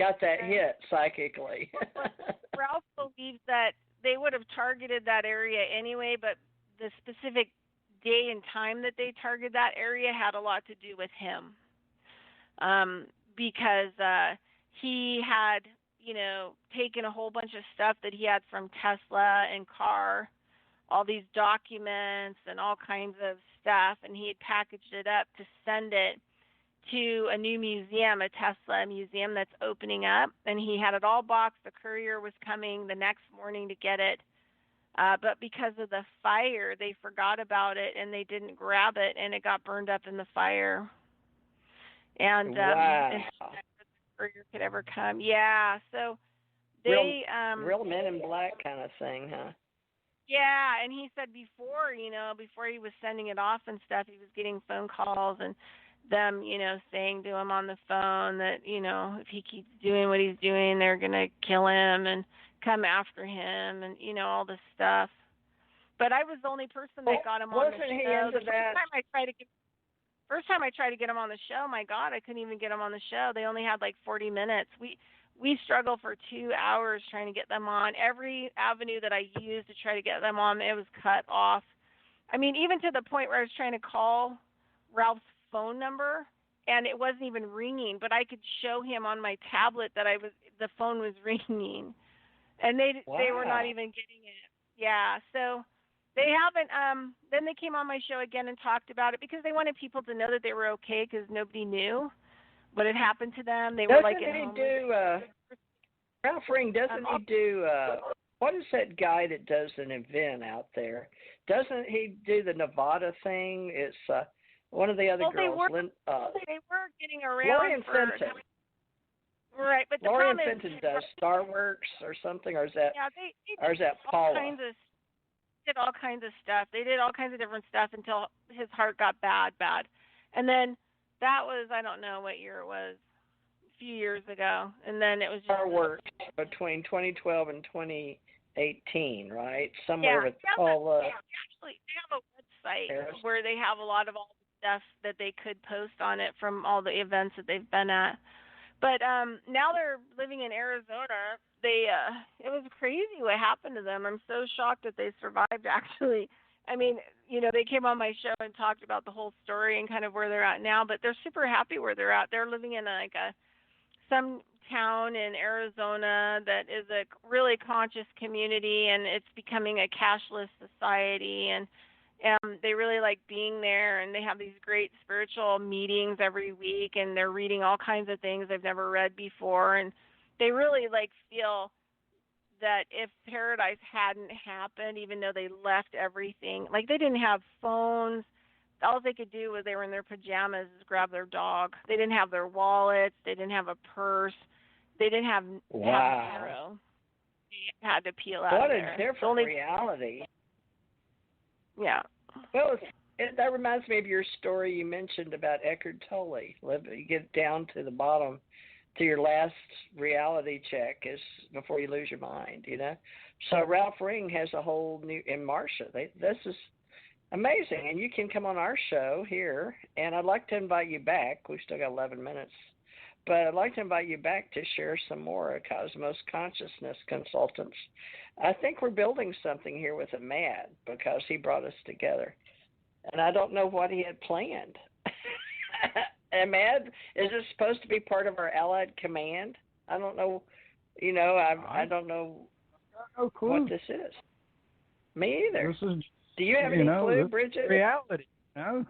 got that hit psychically. Ralph believes that they would have targeted that area anyway, but the specific day and time that they targeted that area had a lot to do with him. Because he had, taken a whole bunch of stuff that he had from Tesla and car, all these documents and all kinds of stuff, and he had packaged it up to send it to a new museum, a Tesla museum that's opening up, and he had it all boxed. The courier was coming the next morning to get it, but because of the fire, they forgot about it and they didn't grab it, and it got burned up in the fire. And wow. and the courier could ever come. Yeah, so they real Men in Black kind of thing, huh? Yeah, and he said before he was sending it off and stuff, he was getting phone calls and them, saying to him on the phone that, if he keeps doing what he's doing, they're going to kill him and come after him and, all this stuff. But I was the only person that got him on the show. Wasn't he into that? First time I tried to get him on the show, my God, I couldn't even get him on the show. They only had like 40 minutes. We struggled for 2 hours trying to get them on. Every avenue that I used to try to get them on, it was cut off. I mean, even to the point where I was trying to call Ralph's phone number, and it wasn't even ringing, but I could show him on my tablet that the phone was ringing, and they were not even getting it. Yeah, so they haven't. Then they came on my show again and talked about it because they wanted people to know that they were okay because nobody knew what had happened to them. They were like at home. Ralph Ring, doesn't he do, what is that guy that does an event out there? Doesn't he do the Nevada thing? It's one of the other girls. They were getting around. Lori and Fenton. Right, but the Lori problem and Fenton does Starworks or something, or is that, they is that Paula? Did all kinds of stuff. They did all kinds of different stuff until his heart got bad. And then that was, I don't know what year it was, a few years ago. And then it was just Starworks between 2012 and 2018, right? Somewhere with Paula. Actually, they have a website where they have a lot of all the stuff that they could post on it from all the events that they've been at. But now they're living in Arizona. It was crazy what happened to them. I'm so shocked that they survived, actually. I mean, they came on my show and talked about the whole story and kind of where they're at now, but they're super happy where they're at. They're living in some town in Arizona that is a really conscious community, and it's becoming a cashless society, and they really like being there, and they have these great spiritual meetings every week, and they're reading all kinds of things they've never read before, and they really feel that if Paradise hadn't happened, even though they left everything, they didn't have phones, all they could do was they were in their pajamas, grab their dog. They didn't have their wallets, they didn't have a purse, they didn't have zero. They had to peel out What of a there. different reality. Yeah. Well, that reminds me of your story you mentioned about Eckhart Tolle. You get down to the bottom, to your last reality check is before you lose your mind, So Ralph Ring has a whole new, in Marcia, this is amazing. And you can come on our show here, and I'd like to invite you back. We've still got 11 minutes. But I'd like to invite you back to share some more Cosmos Consciousness Consultants. I think we're building something here with Mad because he brought us together. And I don't know what he had planned. And Mad, is it supposed to be part of our Allied Command? I don't know. I don't know what this is. Me either. Do you have any clue, Bridgett? Reality, no?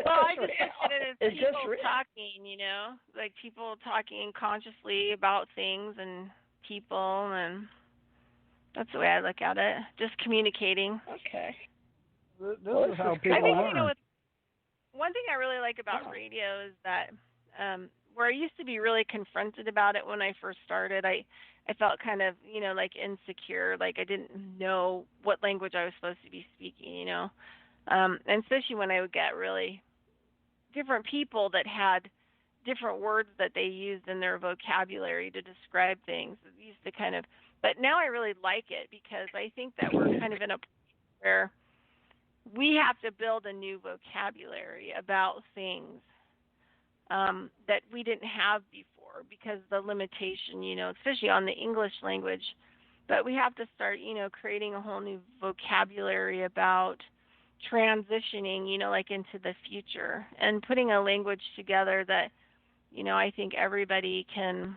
Well, I just look at it as people talking, like people talking consciously about things and people, and that's the way I look at it. Just communicating. Okay. This is how people learn. One thing I really like about radio is that where I used to be really confronted about it when I first started, I felt kind of, insecure, like I didn't know what language I was supposed to be speaking, and especially when I would get really different people that had different words that they used in their vocabulary to describe things. It used to but now I really like it because I think that we're kind of in a place where we have to build a new vocabulary about things. that we didn't have before because the limitation, especially on the English language. But we have to start, creating a whole new vocabulary about transitioning, like into the future and putting a language together that, I think everybody can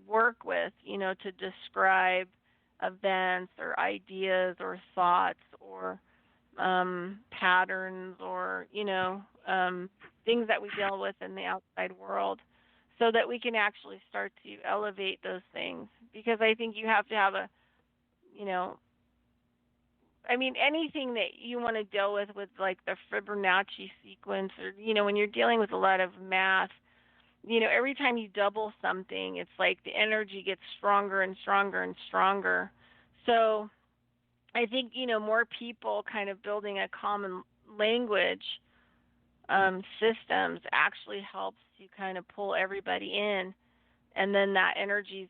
work with, to describe events or ideas or thoughts or patterns or, things that we deal with in the outside world so that we can actually start to elevate those things. Because I think you have to have anything that you want to deal with like the Fibonacci sequence or, when you're dealing with a lot of math, every time you double something, it's like the energy gets stronger and stronger and stronger. So I think, more people kind of building a common language systems actually helps to kind of pull everybody in. And then that energy,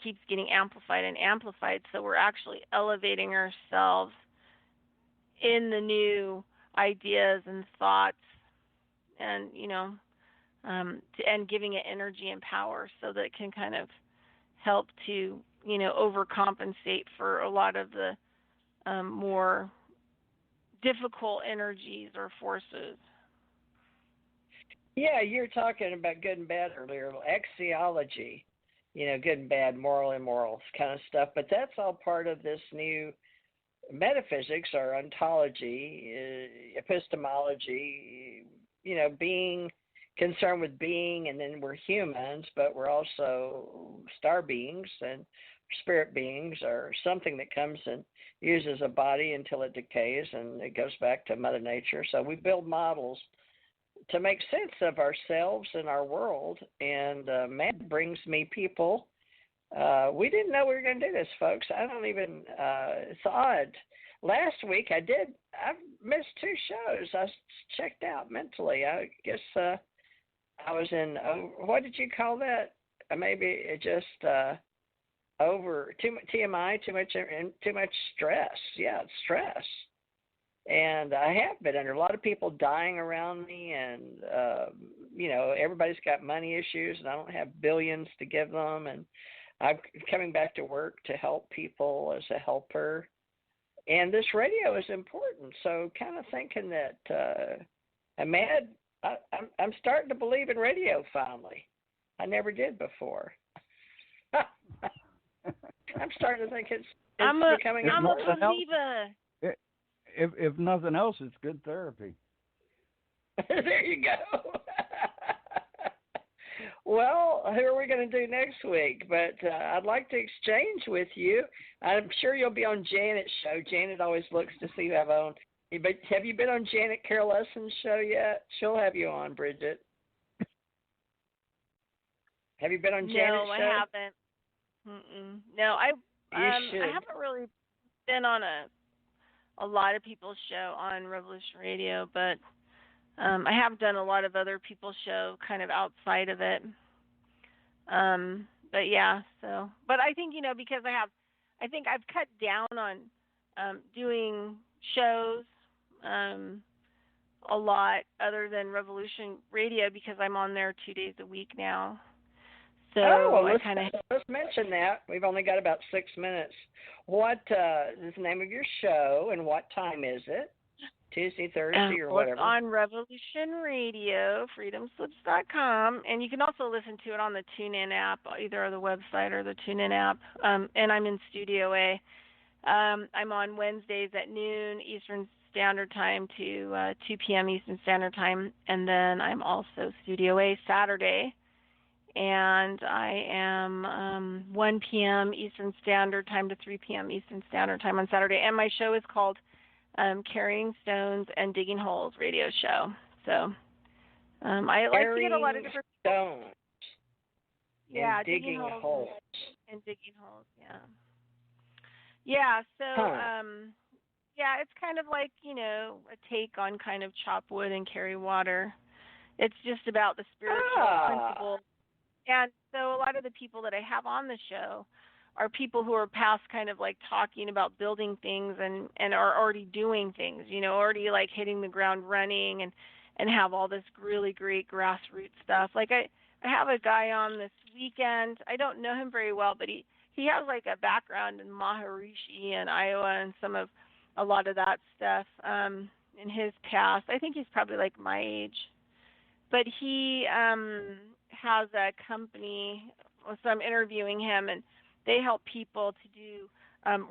keeps getting amplified and amplified. So we're actually elevating ourselves in the new ideas and thoughts and, and giving it energy and power so that it can kind of help to, overcompensate for a lot of the more difficult energies or forces. Yeah, you were talking about good and bad earlier, axiology, good and bad, moral, immoral kind of stuff. But that's all part of this new metaphysics or ontology, epistemology, being concerned with being, and then we're humans, but we're also star beings and spirit beings or something that comes and uses a body until it decays and it goes back to Mother Nature. So we build models to make sense of ourselves and our world. And man brings me people. We didn't know we were going to do this, folks. I don't even, it's odd. Last week I missed 2 shows. I checked out mentally. I guess I was in, what did you call that? Maybe it just over, too much TMI, too much stress. Yeah, it's stress. And I have been under a lot of people dying around me, and everybody's got money issues, and I don't have billions to give them. And I'm coming back to work to help people as a helper, and this radio is important. So, kind of thinking that I'm starting to believe in radio finally. I never did before. I'm starting to think it's becoming I'm a believer. If nothing else, it's good therapy. There you go. Well, who are we going to do next week? But I'd like to exchange with you. I'm sure you'll be on Janet's show. Janet always looks to see who I have on. But have you been on Janet Carol Lesson's show yet? She'll have you on, Bridgett. Have you been on Janet's show? No, I haven't. No, I haven't really been on a lot of people's show on Revolution Radio, but I have done a lot of other people's show kind of outside of it. But yeah, so, but I think, because I think I've cut down on doing shows a lot other than Revolution Radio because I'm on there 2 days a week now. So let's mention that. We've only got about 6 minutes. What is the name of your show and what time is it? Tuesday, Thursday, or whatever? It's on Revolution Radio, freedomslips.com, and you can also listen to it on the TuneIn app, either the website or the TuneIn app. And I'm in Studio A. I'm on Wednesdays at noon Eastern Standard Time to 2 p.m. Eastern Standard Time, and then I'm also Studio A Saturday. And I am 1 p.m. Eastern Standard Time to 3 p.m. Eastern Standard Time on Saturday. And my show is called Carrying Stones and Digging Holes Radio Show. So I like to get a lot of different stones. Yeah, digging holes. And digging holes, yeah. Yeah, so yeah, it's kind of like, a take on kind of chop wood and carry water. It's just about the spiritual principles. And so a lot of the people that I have on the show are people who are past kind of like talking about building things and are already doing things, already like hitting the ground running and have all this really great grassroots stuff. Like I have a guy on this weekend. I don't know him very well, but he has like a background in Maharishi and Iowa and a lot of that stuff in his past. I think he's probably like my age. But he has a company, so I'm interviewing him, and they help people to do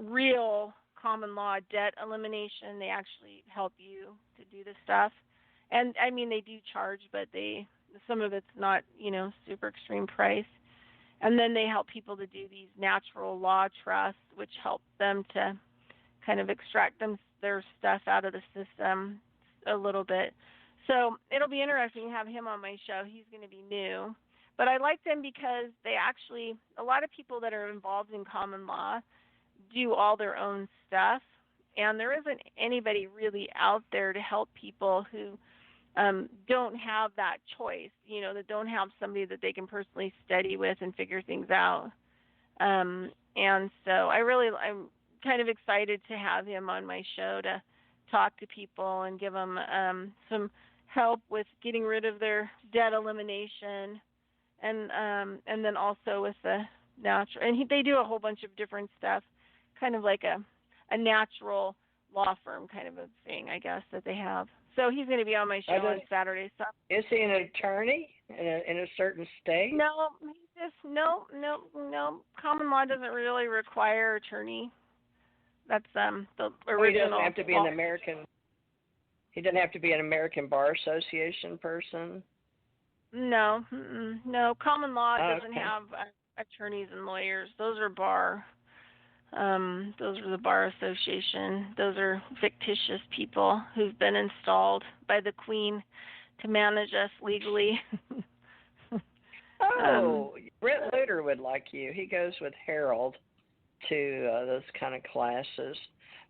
real common law debt elimination. They actually help you to do this stuff. And I mean, they do charge, but some of it's not, super extreme price. And then they help people to do these natural law trusts, which help them to kind of extract their stuff out of the system a little bit. So it'll be interesting to have him on my show. He's going to be new. But I like them because a lot of people that are involved in common law do all their own stuff. And there isn't anybody really out there to help people who don't have that choice, that don't have somebody that they can personally study with and figure things out. And so I'm kind of excited to have him on my show to talk to people and give them some help with getting rid of their debt elimination, and then also with the natural. And they do a whole bunch of different stuff, kind of like a natural law firm kind of a thing, I guess, that they have. So he's going to be on my show on Saturday. So is he an attorney in a certain state? No, no. Common law doesn't really require attorney. That's the original. He doesn't have to be an American. He doesn't have to be an American Bar Association person. No, no. Common law doesn't have attorneys and lawyers. Those are bar. Those are the Bar Association. Those are fictitious people who've been installed by the Queen to manage us legally. Brent Luter would like you. He goes with Harold to those kind of classes.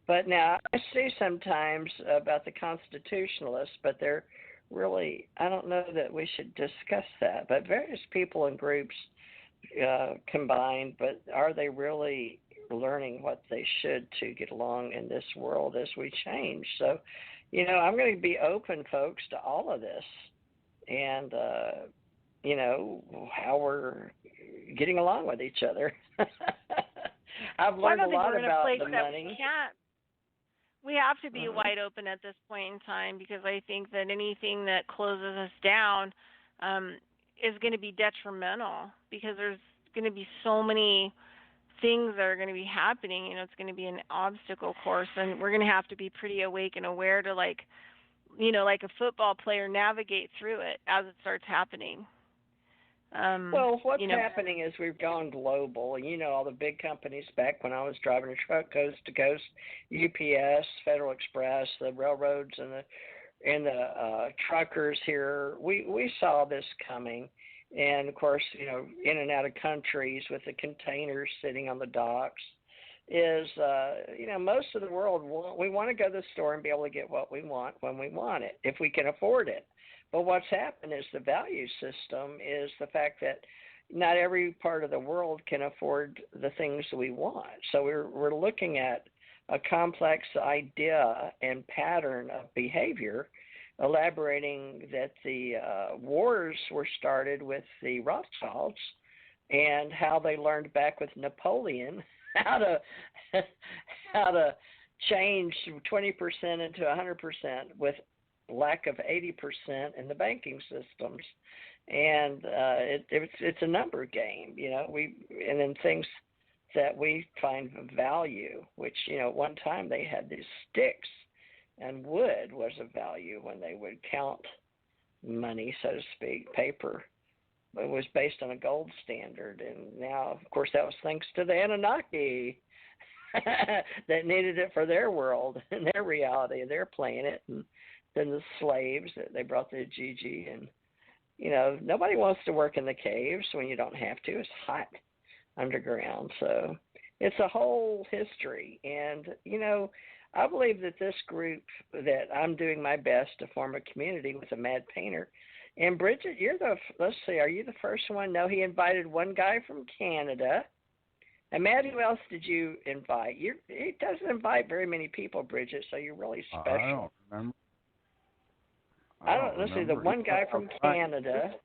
But now I see sometimes about the constitutionalists, but they're really, I don't know that we should discuss that. But various people and groups combined, but are they really learning what they should to get along in this world as we change? So, I'm going to be open, folks, to all of this and, how we're getting along with each other. I've learned a lot about the money. We have to be wide open at this point in time, because I think that anything that closes us down is going to be detrimental, because there's going to be so many things that are going to be happening. It's going to be an obstacle course, and we're going to have to be pretty awake and aware to, like a football player, navigate through it as it starts happening. Well, what's happening is we've gone global. All the big companies, back when I was driving a truck coast to coast, UPS, Federal Express, the railroads, and the truckers here, we saw this coming. And, of course, in and out of countries with the containers sitting on the docks is, most of the world, we want to go to the store and be able to get what we want when we want it, if we can afford it. But what's happened is the value system is the fact that not every part of the world can afford the things that we want. So we're looking at a complex idea and pattern of behavior, elaborating that the wars were started with the Rothschilds and how they learned back with Napoleon how to change 20% into 100% with lack of 80% in the banking systems, and it's a number game, and then things that we find of value, which at one time they had these sticks, and wood was of value when they would count money, so to speak, paper. It was based on a gold standard, and now, of course, that was thanks to the Anunnaki that needed it for their world and their reality, their planet, and then the slaves that they brought to Gigi. And, nobody wants to work in the caves when you don't have to. It's hot underground. So it's a whole history. And, I believe that this group that I'm doing my best to form a community with a mad painter. And Bridgett, are you the first one? No, he invited one guy from Canada. And Matt, who else did you invite? He doesn't invite very many people, Bridgett, so you're really special. I don't remember. I don't. Let's see. The one guy from Canada.